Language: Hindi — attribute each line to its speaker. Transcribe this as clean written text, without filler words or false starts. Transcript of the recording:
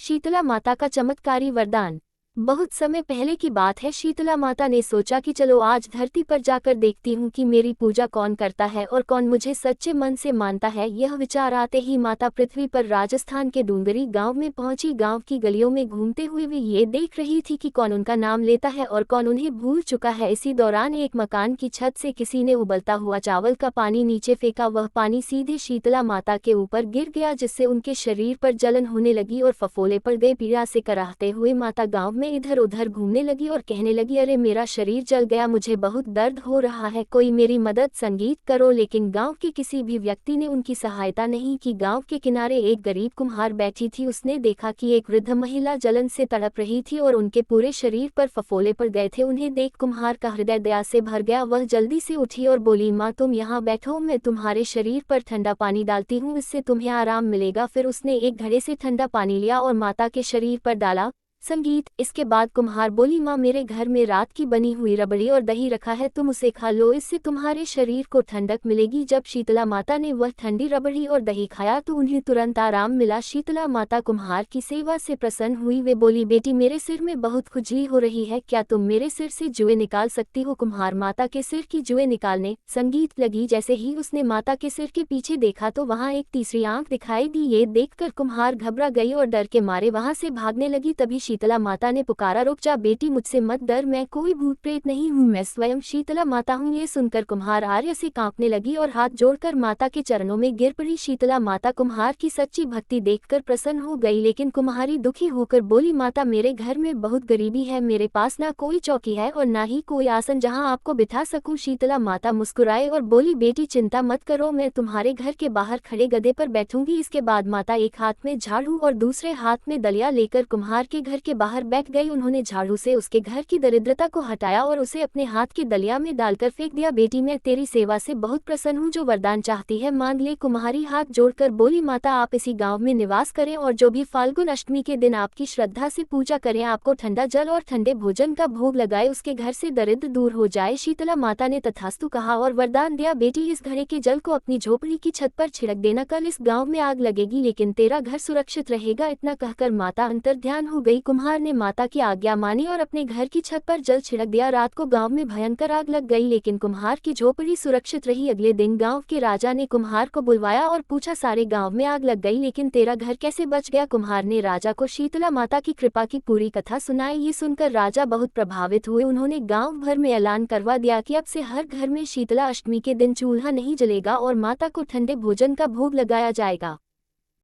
Speaker 1: शीतला माता का चमत्कारी वरदान। बहुत समय पहले की बात है। शीतला माता ने सोचा कि चलो आज धरती पर जाकर देखती हूँ कि मेरी पूजा कौन करता है और कौन मुझे सच्चे मन से मानता है। यह विचार आते ही माता पृथ्वी पर राजस्थान के डूंगरी गांव में पहुंची। गांव की गलियों में घूमते हुए वे ये देख रही थी कि कौन उनका नाम लेता है और कौन उन्हें भूल चुका है। इसी दौरान एक मकान की छत से किसी ने उबलता हुआ चावल का पानी नीचे फेंका। वह पानी सीधे शीतला माता के ऊपर गिर गया, जिससे उनके शरीर पर जलन होने लगी और फफोले पड़ गए। पीड़ा से कराहते हुए माता गाँव में इधर उधर घूमने लगी और कहने लगी, अरे मेरा शरीर जल गया, मुझे बहुत दर्द हो रहा है, कोई मेरी मदद संगीत करो। लेकिन गांव के किसी भी व्यक्ति ने उनकी सहायता नहीं की। गांव के किनारे एक गरीब कुम्हार बैठी थी। उसने देखा कि एक वृद्ध महिला जलन से तड़प रही थी और उनके पूरे शरीर पर फफोले पड़ गए थे। उन्हें देख कुम्हार का हृदय दया से भर गया। वह जल्दी से उठी और बोली, माँ तुम यहाँ बैठो, मैं तुम्हारे शरीर पर ठंडा पानी डालती हूँ, इससे तुम्हें आराम मिलेगा। फिर उसने एक घड़े से ठंडा पानी लिया और माता के शरीर पर डाला। संगीत। इसके बाद कुम्हार बोली, माँ मेरे घर में रात की बनी हुई रबड़ी और दही रखा है, तुम उसे खा लो, इससे तुम्हारे शरीर को ठंडक मिलेगी। जब शीतला माता ने वह ठंडी रबड़ी और दही खाया तो उन्हें तुरंत आराम मिला। शीतला माता कुम्हार की सेवा से प्रसन्न हुई। वे बोली, बेटी मेरे सिर में बहुत खुजली हो रही है, क्या तुम मेरे सिर से जुएं निकाल सकती हो? कुम्हार माता के सिर की जुएं निकालने संगीत लगी। जैसे ही उसने माता के सिर के पीछे देखा तो वहाँ एक तीसरी आंख दिखाई दी। ये देखकर कुम्हार घबरा गई और डर के मारे वहाँ से भागने लगी। तभी शीतला माता ने पुकारा, रुक जा बेटी, मुझसे मत डर, मैं कोई भूत प्रेत नहीं हूँ, मैं स्वयं शीतला माता हूँ। ये सुनकर कुम्हार आर्य से कांपने लगी और हाथ जोड़कर माता के चरणों में गिर पड़ी। शीतला माता कुम्हार की सच्ची भक्ति देखकर प्रसन्न हो गई, लेकिन कुम्हारी दुखी होकर बोली, माता मेरे घर में बहुत गरीबी है, मेरे पास ना कोई चौकी है और ना ही कोई आसन जहाँ आपको बिठा सकूं। शीतला माता मुस्कुराए और बोली, बेटी चिंता मत करो, मैं तुम्हारे घर के बाहर खड़े गधे पर बैठूंगी। इसके बाद माता एक हाथ में झाड़ू और दूसरे हाथ में दलिया लेकर कुम्हार के घर के बाहर बैठ गई। उन्होंने झाड़ू से उसके घर की दरिद्रता को हटाया और उसे अपने हाथ के दलिया में डालकर फेंक दिया। बेटी मैं तेरी सेवा से बहुत प्रसन्न हूँ, जो वरदान चाहती है मांग ले। कुम्हारी हाथ जोड़कर बोली, माता आप इसी गांव में निवास करें और जो भी फाल्गुन अष्टमी के दिन आपकी श्रद्धा से पूजा करें, आपको ठंडा जल और ठंडे भोजन का भोग लगाए, उसके घर से दरिद्र दूर हो जाए। शीतला माता ने तथास्तु कहा और वरदान दिया, बेटी इस घड़े के जल को अपनी झोपड़ी की छत पर छिड़क देना, कल इस गाँव में आग लगेगी लेकिन तेरा घर सुरक्षित रहेगा। इतना कहकर माता अंतर्ध्यान हो गई। कुम्हार ने माता की आज्ञा मानी और अपने घर की छत पर जल छिड़क दिया। रात को गांव में भयंकर आग लग गई, लेकिन कुम्हार की झोपड़ी सुरक्षित रही। अगले दिन गांव के राजा ने कुम्हार को बुलवाया और पूछा, सारे गांव में आग लग गई लेकिन तेरा घर कैसे बच गया? कुम्हार ने राजा को शीतला माता की कृपा की पूरी कथा सुनाई। ये सुनकर राजा बहुत प्रभावित हुए। उन्होंने गाँव भर में ऐलान करवा दिया कि अब से हर घर में शीतला अष्टमी के दिन चूल्हा नहीं जलेगा और माता को ठंडे भोजन का भोग लगाया जाएगा।